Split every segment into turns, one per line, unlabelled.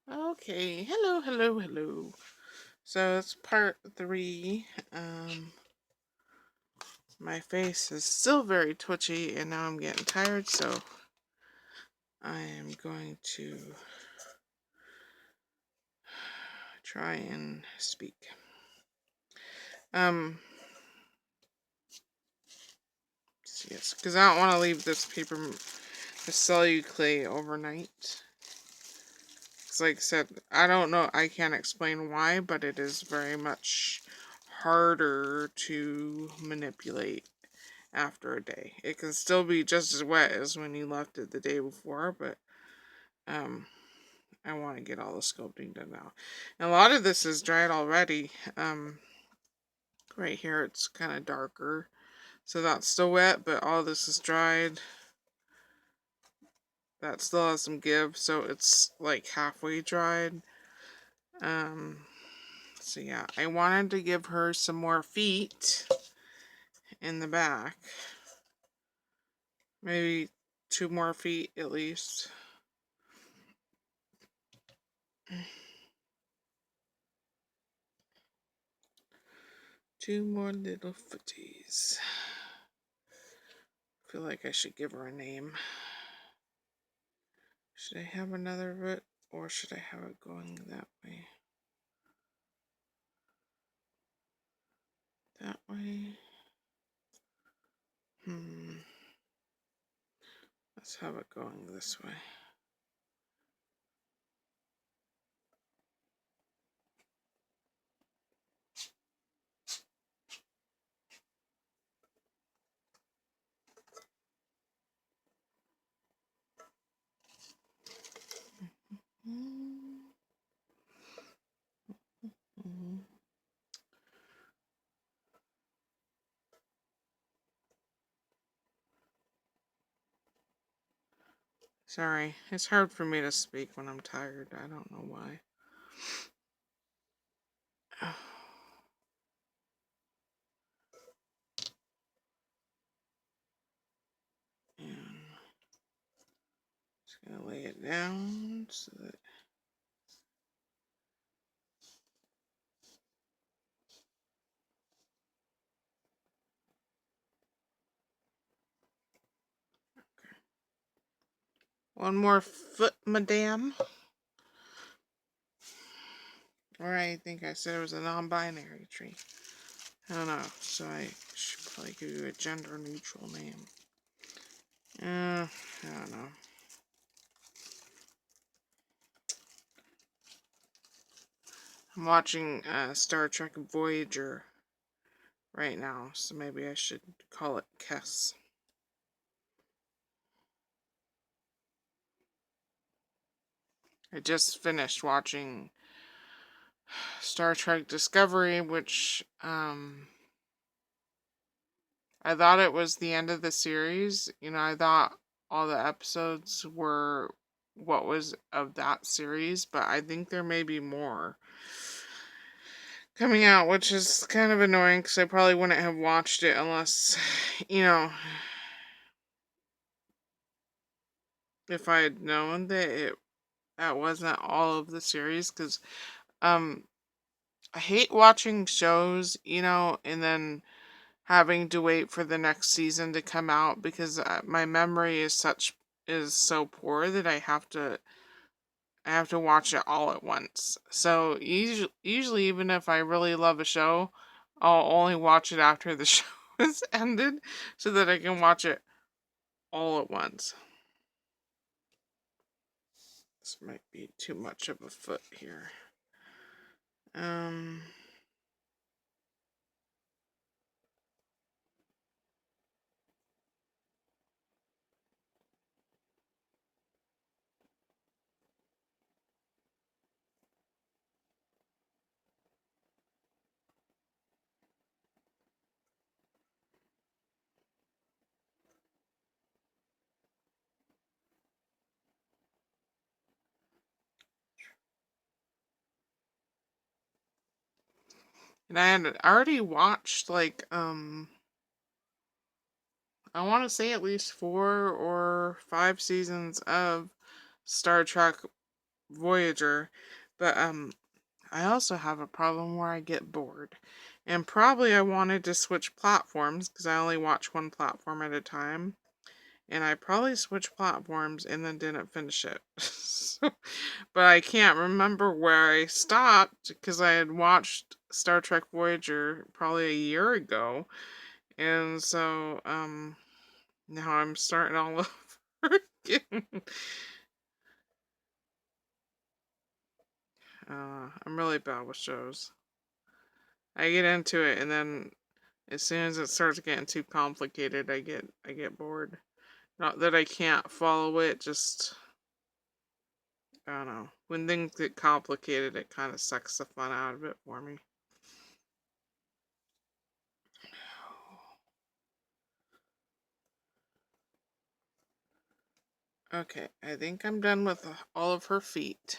Okay, hello, hello, hello. So it's part 3. My face is still very twitchy, and now I'm getting tired, so I am going to try and speak. Yes, because I don't want to leave this the celluclay overnight. Because, like I said, I don't know, I can't explain why, but it is very much harder to manipulate after a day. It can still be just as wet as when you left it the day before, but I want to get all the sculpting done now. And a lot of this is dried already. Right here it's kind of darker, so that's still wet, but all this is dried. That still has some give, so it's like halfway dried. So yeah, I wanted to give her some more feet in the back. Maybe 2 more feet at least. Two more little footies. I feel like I should give her a name. Should I have another root, or should I have it going that way? That way? Let's have it going this way. Sorry, it's hard for me to speak when I'm tired. I don't know why. And just gonna lay it down so that one more foot, madame. Or I think I said it was a non-binary tree. I don't know, so I should probably give you a gender-neutral name. I don't know. I'm watching Star Trek Voyager right now, so maybe I should call it Kess. I just finished watching Star Trek Discovery, which I thought it was the end of the series. You know, I thought all the episodes were what was of that series, but I think there may be more coming out, which is kind of annoying because I probably wouldn't have watched it unless, you know, if I had known that wasn't all of the series. Because um, I hate watching shows, you know, and then having to wait for the next season to come out because my memory is so poor that I have to watch it all at once. So usually even if I really love a show, I'll only watch it after the show is ended so that I can watch it all at once. This might be too much of a foot here. Um and I had already watched like I want to say at least 4 or 5 seasons of Star Trek Voyager, but I also have a problem where I get bored. And probably I wanted to switch platforms because I only watch one platform at a time. And I probably switched platforms and then didn't finish it. But I can't remember where I stopped because I had watched Star Trek Voyager probably a year ago. And so now I'm starting all over again. I'm really bad with shows. I get into it and then as soon as it starts getting too complicated, I get bored. Not that I can't follow it, just I don't know. When things get complicated, it kind of sucks the fun out of it for me. Okay, I think I'm done with all of her feet.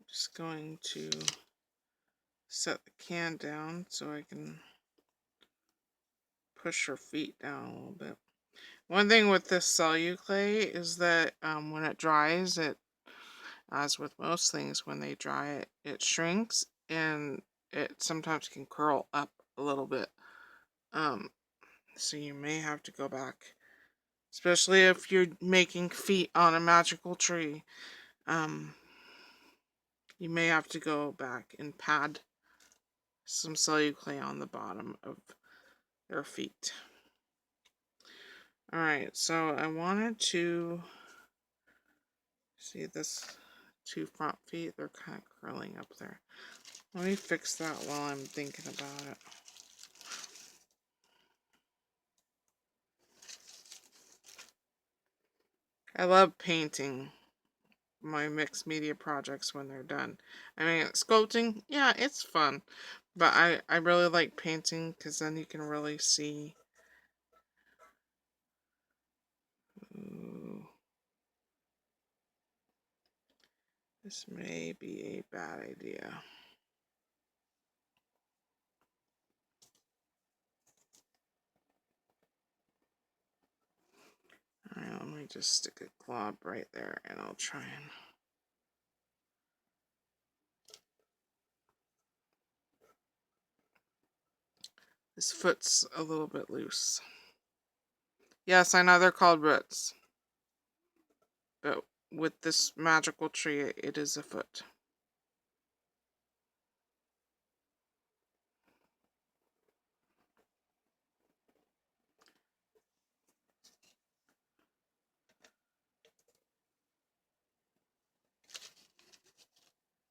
Just going to set the can down so I can push her feet down a little bit. One thing with this celluclay is that when it dries, as with most things, when they dry, it shrinks and it sometimes can curl up a little bit. So you may have to go back, especially if you're making feet on a magical tree. Um, you may have to go back and pad some celluclay on the bottom of their feet. Alright, so I wanted to see this two front feet, they're kind of curling up there. Let me fix that while I'm thinking about it. I love painting my mixed media projects when they're done. I mean, sculpting, yeah, it's fun. But I really like painting because then you can really see. Ooh, this may be a bad idea. Alright, let me just stick a glob right there and I'll try and... This foot's a little bit loose. Yes, I know they're called roots. But with this magical tree, it is a foot.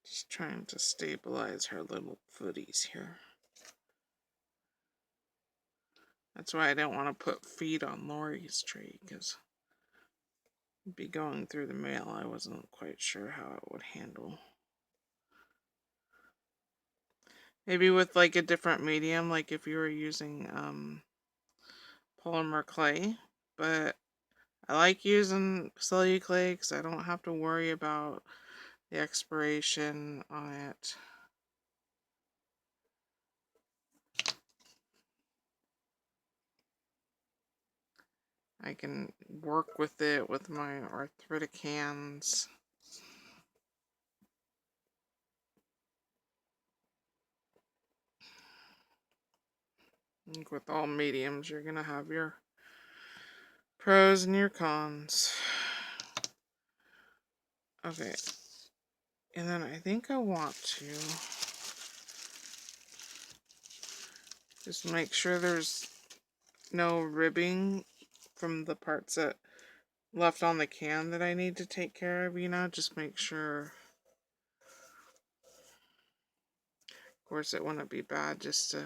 Just trying to stabilize her little footies here. That's why I didn't want to put feet on Lori's tree, because it'd be going through the mail. I wasn't quite sure how it would handle. Maybe with like a different medium, like if you were using polymer clay. But I like using celluclay because I don't have to worry about the expiration on it. I can work with it with my arthritic hands. I think with all mediums, you're going to have your pros and your cons. Okay. And then I think I want to just make sure there's no ribbing from the parts that left on the can that I need to take care of, you know, just make sure. Of course, it wouldn't be bad just to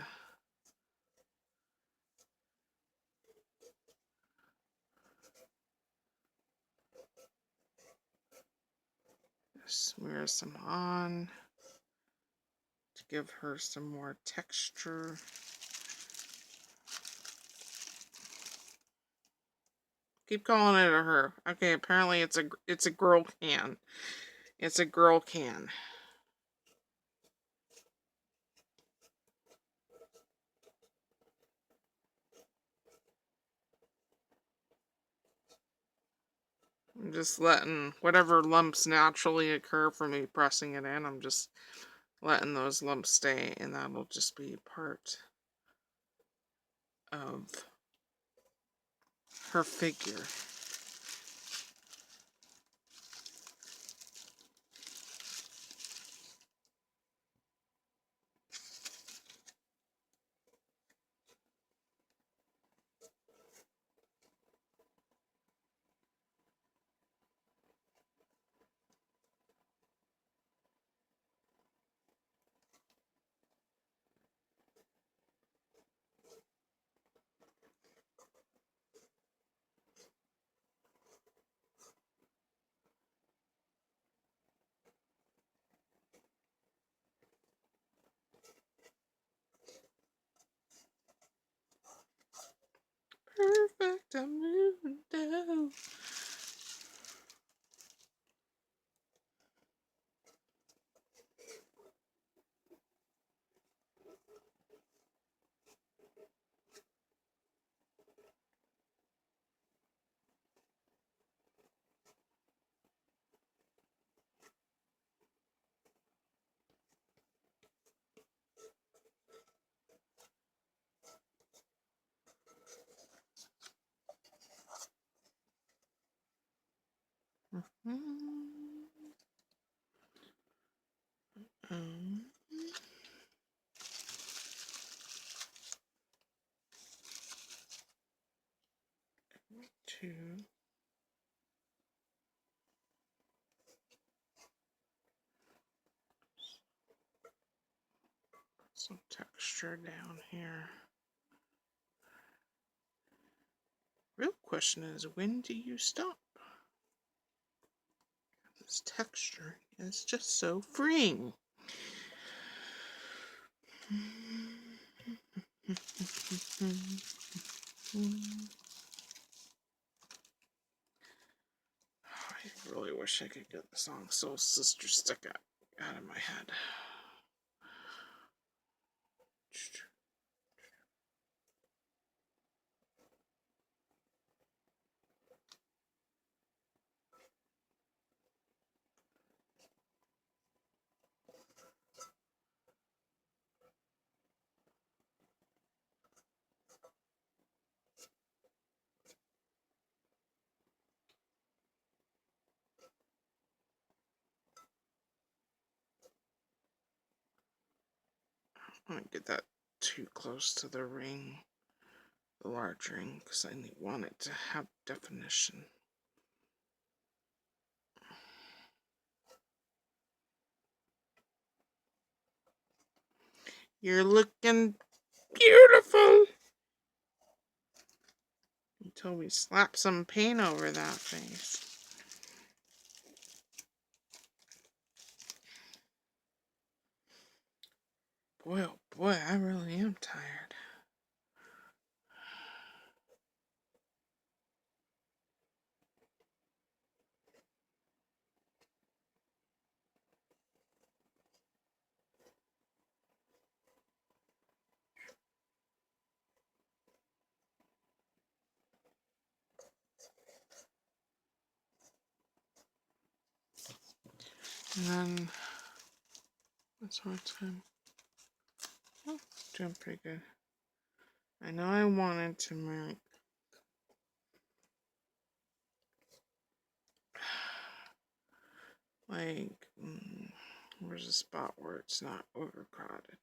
smear some on to give her some more texture. Keep calling it a her. Okay, apparently it's a girl can. It's a girl can. I'm just letting whatever lumps naturally occur from me pressing it in, I'm just letting those lumps stay, and that'll just be part of her figure. Perfect, I'm moving down. Um, two. Some texture down here. Real question is, when do you stop? This texture is just so freeing. I really wish I could get the song Soul Sister stick out of my head. I don't get that too close to the ring, the large ring, because I want it to have definition. You're looking beautiful! Until we slap some paint over that face. Boy, oh boy, I really am tired. And then, what's more time? Oh, doing pretty good. I know I wanted to make like, where's a spot where it's not overcrowded?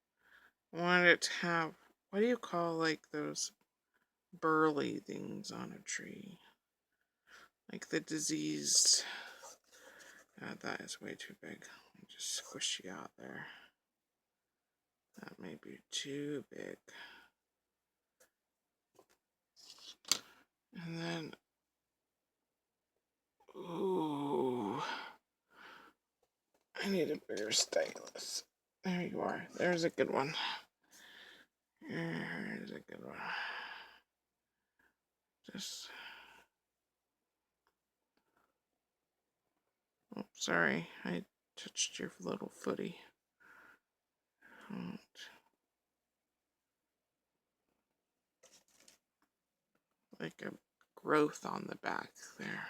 I wanted it to have, what do you call like those burly things on a tree? Like the diseased. God, that is way too big. Let me just squish you out there. That may be too big. And then, ooh, I need a bigger stylus. There you are. There's a good one. There's a good one. Just, oh, sorry, I touched your little footy. Like a growth on the back there.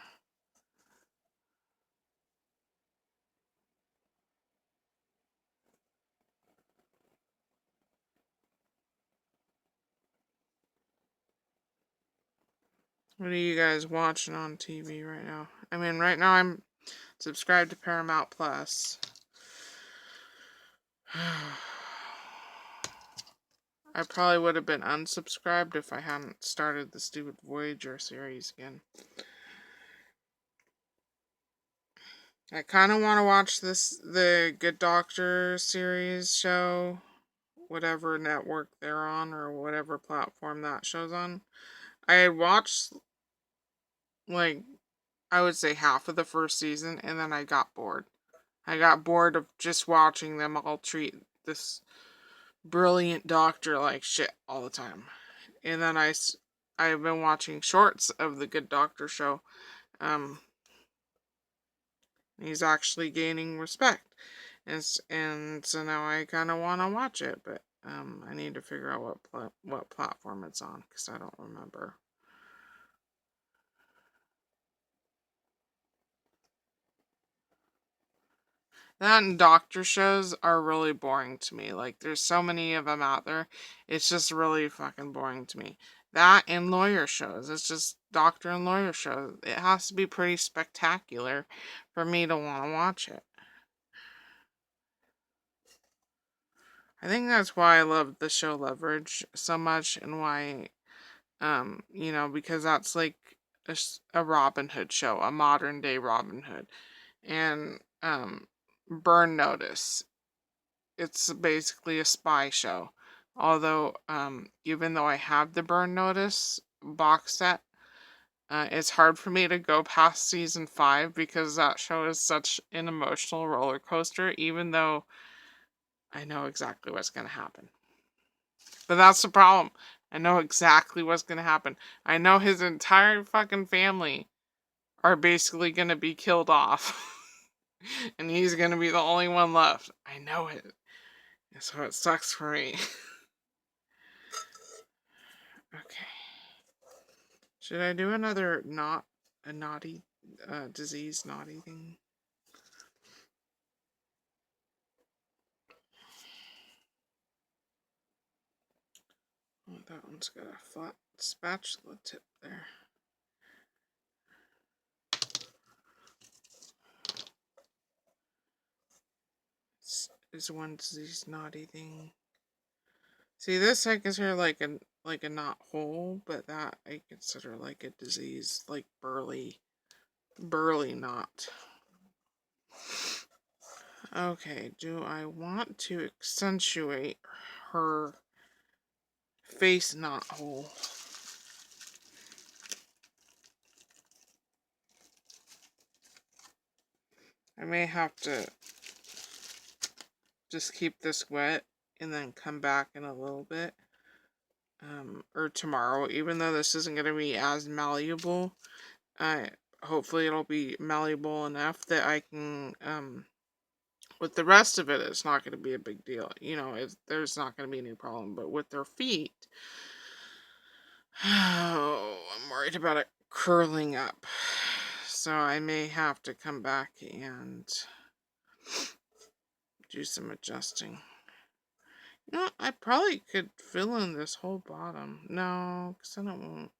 What are you guys watching on TV right now? I mean, right now I'm subscribed to Paramount Plus. I probably would have been unsubscribed if I hadn't started the stupid Voyager series again. I kind of want to watch the Good Doctor series show, whatever network they're on or whatever platform that show's on. I had watched, like, I would say half of the first season, and then I got bored. I got bored of just watching them all treat this brilliant doctor like shit all the time. And then I've been watching shorts of the Good Doctor show. He's actually gaining respect. And so now I kind of want to watch it, but I need to figure out what platform it's on, because I don't remember. That and doctor shows are really boring to me. Like, there's so many of them out there. It's just really fucking boring to me. That and lawyer shows. It's just doctor and lawyer shows. It has to be pretty spectacular for me to want to watch it. I think that's why I love the show Leverage so much, and why, because that's like a Robin Hood show, a modern day Robin Hood. And, Burn Notice. It's basically a spy show. Although, even though I have the Burn Notice box set, it's hard for me to go past season 5 because that show is such an emotional roller coaster, even though I know exactly what's going to happen. But that's the problem. I know exactly what's going to happen. I know his entire fucking family are basically going to be killed off. And he's going to be the only one left. I know it. So it sucks for me. Okay. Should I do another naughty disease naughty thing? Oh, that one's got a flat spatula tip there. Is one disease naughty thing. See, this I consider like a knot hole, but that I consider like a disease, like burly knot. Okay, do I want to accentuate her face knot hole? I may have to just keep this wet and then come back in a little bit. Or tomorrow, even though this isn't going to be as malleable. Hopefully it'll be malleable enough that I can, with the rest of it, it's not going to be a big deal. There's not going to be any problem. But with their feet, oh, I'm worried about it curling up. So I may have to come back and do some adjusting. I probably could fill in this whole bottom. No, because then it won't.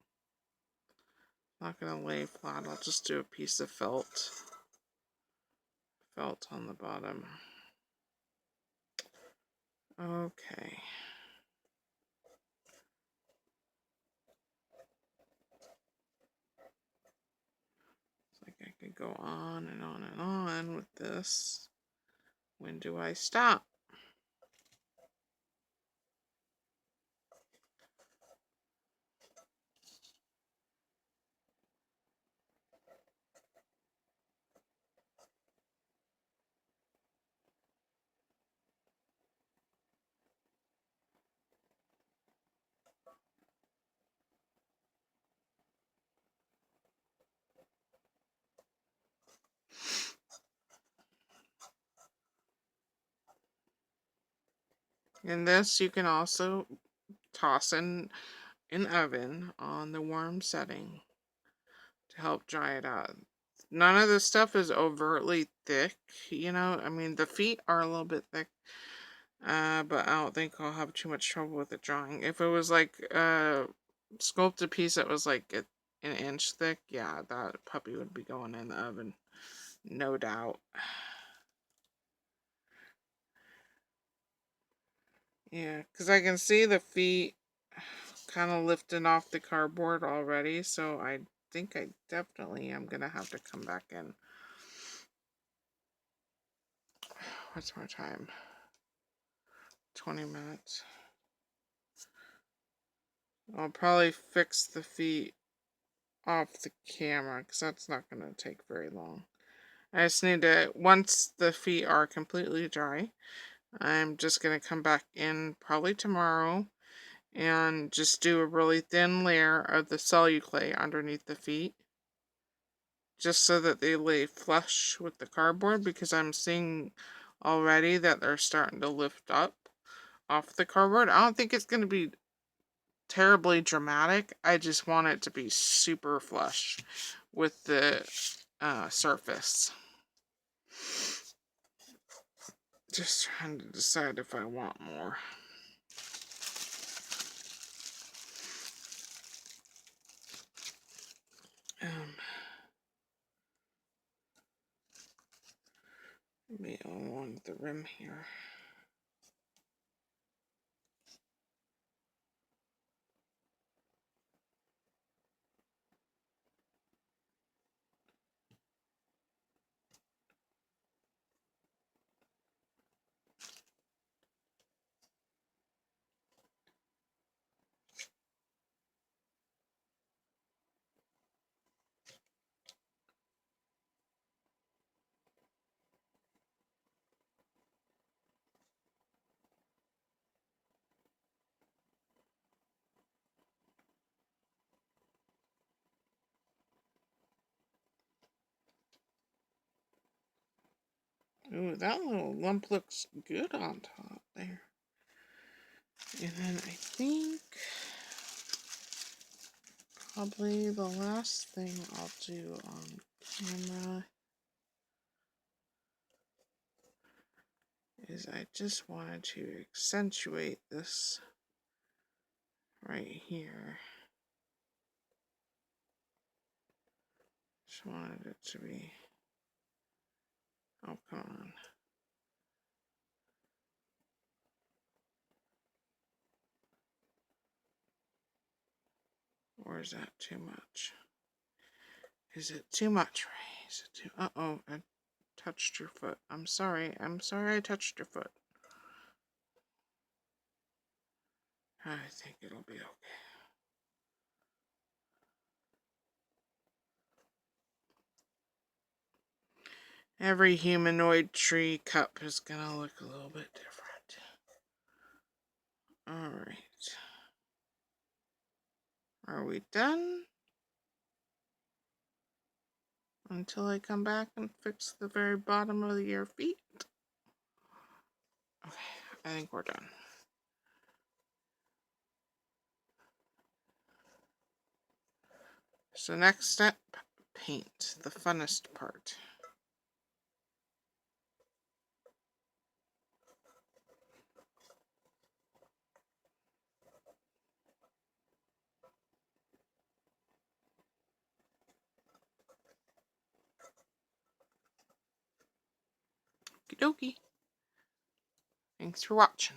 I'm not going to lay flat. I'll just do a piece of felt. Felt on the bottom. Okay. It's like I could go on and on and on with this. When do I stop? And this you can also toss in an oven on the warm setting to help dry it out. None of this stuff is overtly thick, I mean, the feet are a little bit thick, but I don't think I'll have too much trouble with it drying. If it was like a sculpted piece that was like an inch thick, yeah, that puppy would be going in the oven. No doubt. Yeah, because I can see the feet kind of lifting off the cardboard already, so I think I definitely am going to have to come back in. What's my time? 20 minutes. I'll probably fix the feet off the camera because that's not going to take very long. I just need to, once the feet are completely dry, I'm just going to come back in probably tomorrow and just do a really thin layer of the celluclay underneath the feet, just so that they lay flush with the cardboard, because I'm seeing already that they're starting to lift up off the cardboard. I don't think it's going to be terribly dramatic. I just want it to be super flush with the surface. Just trying to decide if I want more. Maybe along the rim here. Ooh, that little lump looks good on top there. And then I think probably the last thing I'll do on camera is I just wanted to accentuate this right here. Just wanted it to be, oh, come on. Or is that too much? Is it too much, Ray? Is it too, uh-oh, I touched your foot. I'm sorry I touched your foot. I think it'll be okay. Every humanoid tree cup is gonna look a little bit different. Alright. Are we done? Until I come back and fix the very bottom of your feet? Okay, I think we're done. So next step, paint, the funnest part. Okie dokie. Thanks for watching.